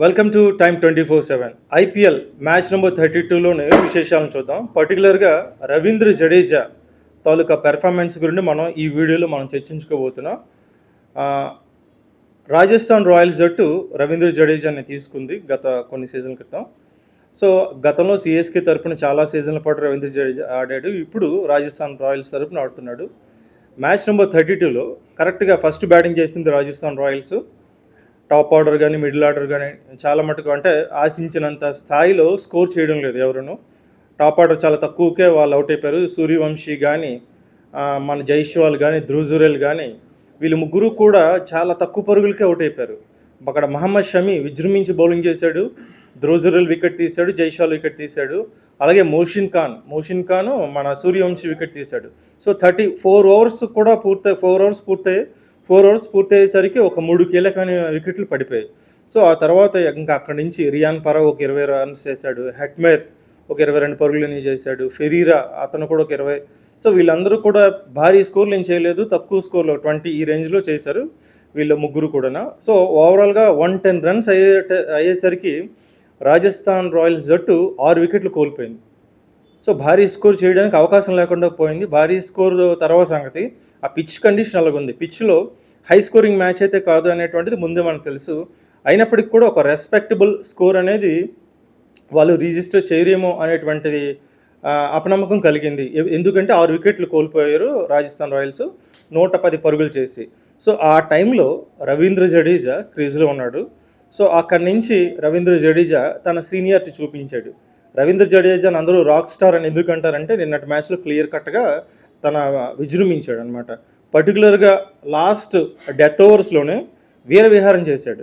Welcome to time 24/7. IPL match number 32లోని విశేషాలను చూద్దాం. పర్టికులర్గా రవీంద్ర జడేజా తాలూకా పెర్ఫార్మెన్స్ గురించి మనం ఈ వీడియోలో చర్చించుకోబోతున్నాం. రాజస్థాన్ రాయల్స్ జట్టు రవీంద్ర జడేజాని తీసుకుంది గత కొన్ని సీజన్ల క్రితం. సో గతంలో సిఎస్కే తరపున చాలా సీజన్ల పాటు రవీంద్ర జడేజా ఆడాడు. ఇప్పుడు రాజస్థాన్ రాయల్స్ తరపున ఆడుతున్నాడు. మ్యాచ్ నెంబర్ 32లో కరెక్ట్గా ఫస్ట్ బ్యాటింగ్ చేసింది రాజస్థాన్ రాయల్స్. టాప్ ఆర్డర్ కానీ మిడిల్ ఆర్డర్ కానీ చాలా మటుకు అంటే ఆశించినంత స్థాయిలో స్కోర్ చేయడం లేదు ఎవరును. టాప్ ఆర్డర్ చాలా తక్కువకే వాళ్ళు అవుట్ అయిపోయారు. సూర్యవంశీ కానీ మన జైష్వాల్ కానీ ధ్రువ్ కానీ వీళ్ళు ముగ్గురు కూడా చాలా తక్కువ పరుగులకే అవుట్ అయిపోయారు. అక్కడ మహమ్మద్ షమి విజృంభించి బౌలింగ్ చేశాడు. ధ్రువ్ వికెట్ తీశాడు, జైష్వాల్ వికెట్ తీశాడు. అలాగే మోషిన్ ఖాన్ మన సూర్యవంశీ వికెట్ తీశాడు. సో 34 ఓవర్స్ కూడా పూర్తయి 4 ఓవర్స్ పూర్తయ్యేసరికి ఒక 3 కీలకమైన వికెట్లు పడిపోయాయి. సో ఆ తర్వాత ఇంకా అక్కడి నుంచి రియాన్ పరాగ్ ఒక 20 రన్స్ చేశాడు. హెట్మేర్ ఒక 22 పరుగులని చేశాడు. ఫెరీరా అతను కూడా ఒక 20. సో వీళ్ళందరూ కూడా భారీ స్కోర్లు ఏం చేయలేదు, తక్కువ స్కోర్లో 20 ఈ రేంజ్లో చేశారు వీళ్ళ ముగ్గురు కూడా. సో ఓవరాల్గా 110 రన్స్ అయ్యేసరికి రాజస్థాన్ రాయల్స్ జట్టు 6 వికెట్లు కోల్పోయింది. సో భారీ స్కోర్ చేయడానికి అవకాశం లేకుండా పోయింది. భారీ స్కోర్ తర్వాత సంగతి ఆ పిచ్ కండిషన్ అలాగుంది. పిచ్లో హై స్కోరింగ్ మ్యాచ్ అయితే కాదు అనేటువంటిది ముందే మనకు తెలుసు. అయినప్పటికీ కూడా ఒక రెస్పెక్టబుల్ స్కోర్ అనేది వాళ్ళు రిజిస్టర్ చేయరేమో అనేటువంటిది అపనమ్మకం కలిగింది. ఎందుకంటే 6 వికెట్లు కోల్పోయారు రాజస్థాన్ రాయల్స్ 110 పరుగులు చేసి. సో ఆ టైంలో రవీంద్ర జడేజా క్రీజ్లో ఉన్నాడు. సో అక్కడి నుంచి రవీంద్ర జడేజా తన సీనియారిటీ చూపించాడు. రవీంద్ర జడేజాని అందరూ రాక్ స్టార్ అని ఎందుకంటారంటే నిన్నటి మ్యాచ్లో క్లియర్ కట్గా తన విజృంభించాడు అనమాట. పర్టికులర్గా లాస్ట్ డెత్ ఓవర్స్లోనే వీరవిహారం చేశాడు.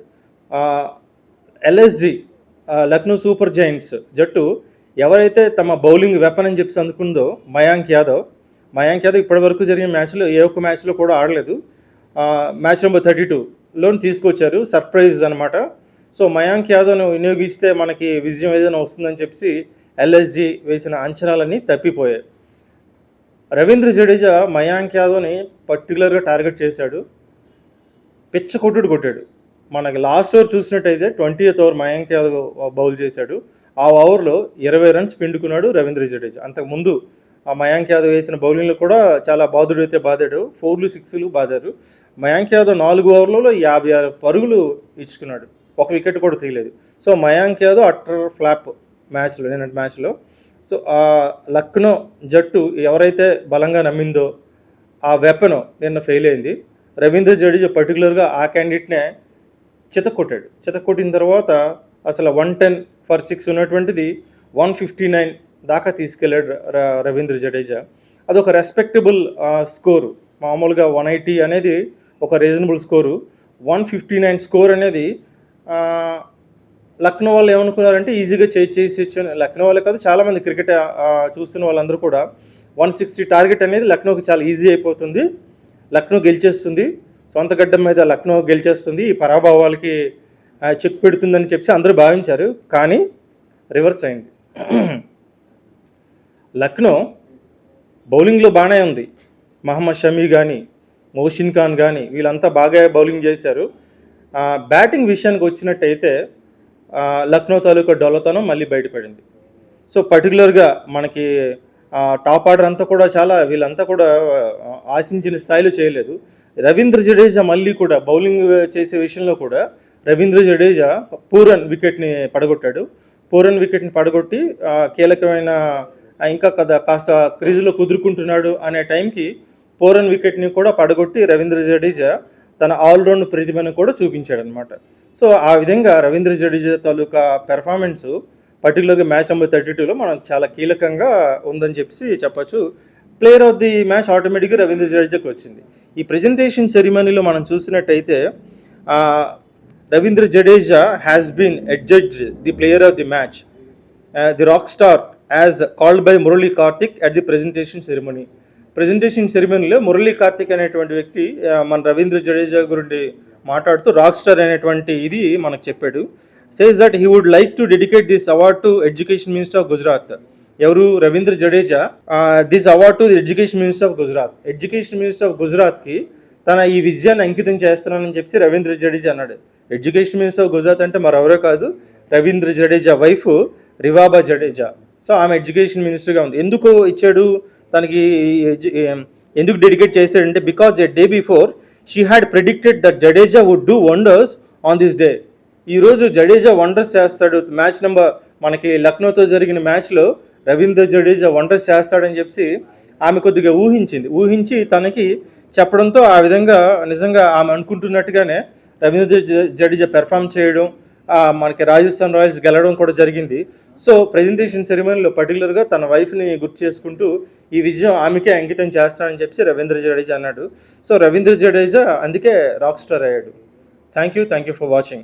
ఎల్ఎస్జి లక్నో సూపర్ జైంట్స్ జట్టు ఎవరైతే తమ బౌలింగ్ వెపన్ అని చెప్పి అందుకుందో మయాంక్ యాదవ్ ఇప్పటివరకు జరిగిన మ్యాచ్లో ఏ ఒక్క మ్యాచ్లో కూడా ఆడలేదు. మ్యాచ్ నెంబర్ 32లో తీసుకొచ్చారు. సర్ప్రైజ్ అనమాట. సో మయాంక్ యాదవ్ను వినియోగిస్తే మనకి విజయం ఏదైనా వస్తుందని చెప్పి ఎల్ఎస్జి వేసిన అంచనాలన్నీ తప్పిపోయాయి. రవీంద్ర జడేజా మయాంక్ యాదవ్ని పర్టికులర్గా టార్గెట్ చేశాడు. కొట్టాడు. మనకి లాస్ట్ ఓవర్ చూసినట్టయితే 20th over Mayank Yadav bowl చేశాడు. ఆ ఓవర్లో 20 రన్స్ పిండుకున్నాడు రవీంద్ర జడేజా. అంతకుముందు ఆ మయాంక్ యాదవ్ వేసిన బౌలింగ్లో కూడా చాలా బాదుడైతే బాదాడు. 4లు 6లు బాదారు. మయాంక్ యాదవ్ 4 ఓవర్లలో 56 పరుగులు ఇచ్చుకున్నాడు. 1 వికెట్ కూడా తీయలేదు. So Mayank Yadav utter flop నిన్నటి మ్యాచ్లో. సో ఆ లక్నో జట్టు ఎవరైతే బలంగా నమ్మిందో ఆ వెపన్ నిన్న ఫెయిల్ అయింది. రవీంద్ర జడేజా పర్టికులర్గా ఆ క్యాండిడేట్నే చితకొట్టిన తర్వాత అసలు 110 for 6 ఉన్నటువంటిది 159 దాకా తీసుకెళ్ళాడు రవీంద్ర జడేజా. అదొక రెస్పెక్టబుల్ స్కోరు. మామూలుగా 180 అనేది ఒక రీజనబుల్ స్కోరు. 159 స్కోర్ అనేది లక్నో వాళ్ళు ఏమనుకున్నారంటే ఈజీగా చేసి లక్నో వాళ్ళే కాదు చాలామంది క్రికెట్ చూస్తున్న వాళ్ళందరూ కూడా 160 టార్గెట్ అనేది లక్నోకి చాలా ఈజీ అయిపోతుంది, లక్నో గెలిచేస్తుంది, సొంత గడ్డ మీద లక్నో గెలిచేస్తుంది, ఈ పరాభవాలకి చెక్ పెడుతుందని చెప్పి అందరూ భావించారు. కానీ రివర్స్ అయింది. లక్నో బౌలింగ్లో బాగానే ఉంది. మహమ్మద్ షమి కానీ మోషిన్ ఖాన్ కానీ వీళ్ళంతా బాగా బౌలింగ్ చేశారు. బ్యాటింగ్ విషయానికి వచ్చినట్టయితే లక్నో తాలూకా డొల్లతనం మళ్ళీ బయటపడింది. సో పర్టికులర్గా మనకి టాప్ ఆర్డర్ అంతా కూడా వీళ్ళంతా కూడా ఆశించిన స్థాయిలో చేయలేదు. రవీంద్ర జడేజా మళ్ళీ కూడా బౌలింగ్ చేసే విషయంలో కూడా రవీంద్ర జడేజా పూరన్ వికెట్ని పడగొట్టి కీలకమైన ఇంకా కాస్త క్రీజులో కుదురుకుంటున్నాడు అనే టైంకి పూరన్ వికెట్ని కూడా పడగొట్టి రవీంద్ర జడేజా తన ఆల్రౌండ్ ప్రతిభను కూడా చూపించాడు అనమాట. సో ఆ విధంగా రవీంద్ర జడేజా తాలూకా పెర్ఫార్మెన్స్ పర్టికులర్గా మ్యాచ్ నెంబర్ 32లో మనం చాలా కీలకంగా ఉందని చెప్పచ్చు. ప్లేయర్ ఆఫ్ ది మ్యాచ్ ఆటోమేటిక్గా రవీంద్ర జడేజాకి వచ్చింది. ఈ ప్రెజెంటేషన్ సెరిమనీలో మనం చూసినట్టయితే Ravindra Jadeja has been adjudged the player of the match the rock star as called by Murali Kartik at the presentation సెరిమనీలో మురళీ కార్తిక్ అనేటువంటి వ్యక్తి మన రవీంద్ర జడేజా గురించి మాట్లాడుతూ రాక్ స్టార్ అనేటువంటి ఇది మనకు చెప్పాడు. Says that he would like to dedicate this award to education minister of Gujarat. ఎవరు? Ravindra Jadeja. This award to the education minister of గుజరాత్కి తన ఈ విజయాన్ని అంకితం చేస్తున్నానని చెప్పి రవీంద్ర జడేజా అన్నాడు. ఎడ్యుకేషన్ మినిస్టర్ ఆఫ్ గుజరాత్ అంటే మరెవరో కాదు, రవీంద్ర జడేజా వైఫ్ రివాబా జడేజా. సో ఆమె ఎడ్యుకేషన్ మినిస్టర్గా ఉంది. ఎందుకు ఇచ్చాడు తనకి, ఎందుకు డెడికేట్ చేశాడంటే because a day before she had predicted that Jadeja would do wonders on this day. ఈరోజు జడేజా వండర్స్ చేస్తాడు. మ్యాచ్ నెంబర్ మనకి లక్నోతో జరిగిన మ్యాచ్లో రవీంద్ర జడేజా వండర్స్ చేస్తాడని చెప్పి ఆమె కొద్దిగా ఊహించి తనకి చెప్పడంతో ఆ విధంగా నిజంగా ఆమె అనుకుంటున్నట్టుగానే రవీంద్ర జడేజా పెర్ఫామ్ చేయడం, మనకి రాజస్థాన్ రాయల్స్ గెలవడం కూడా జరిగింది. సో ప్రెజెంటేషన్ సెరమనీలో పర్టికులర్గా తన వైఫ్ని గుర్తు చేసుకుంటూ ఈ విజయం ఆమెకే అంకితం చేస్తానని చెప్పి రవీంద్ర జడేజా అన్నాడు. సో రవీంద్ర జడేజా అందుకే రాక్ స్టార్ అయ్యాడు. Thank you for watching.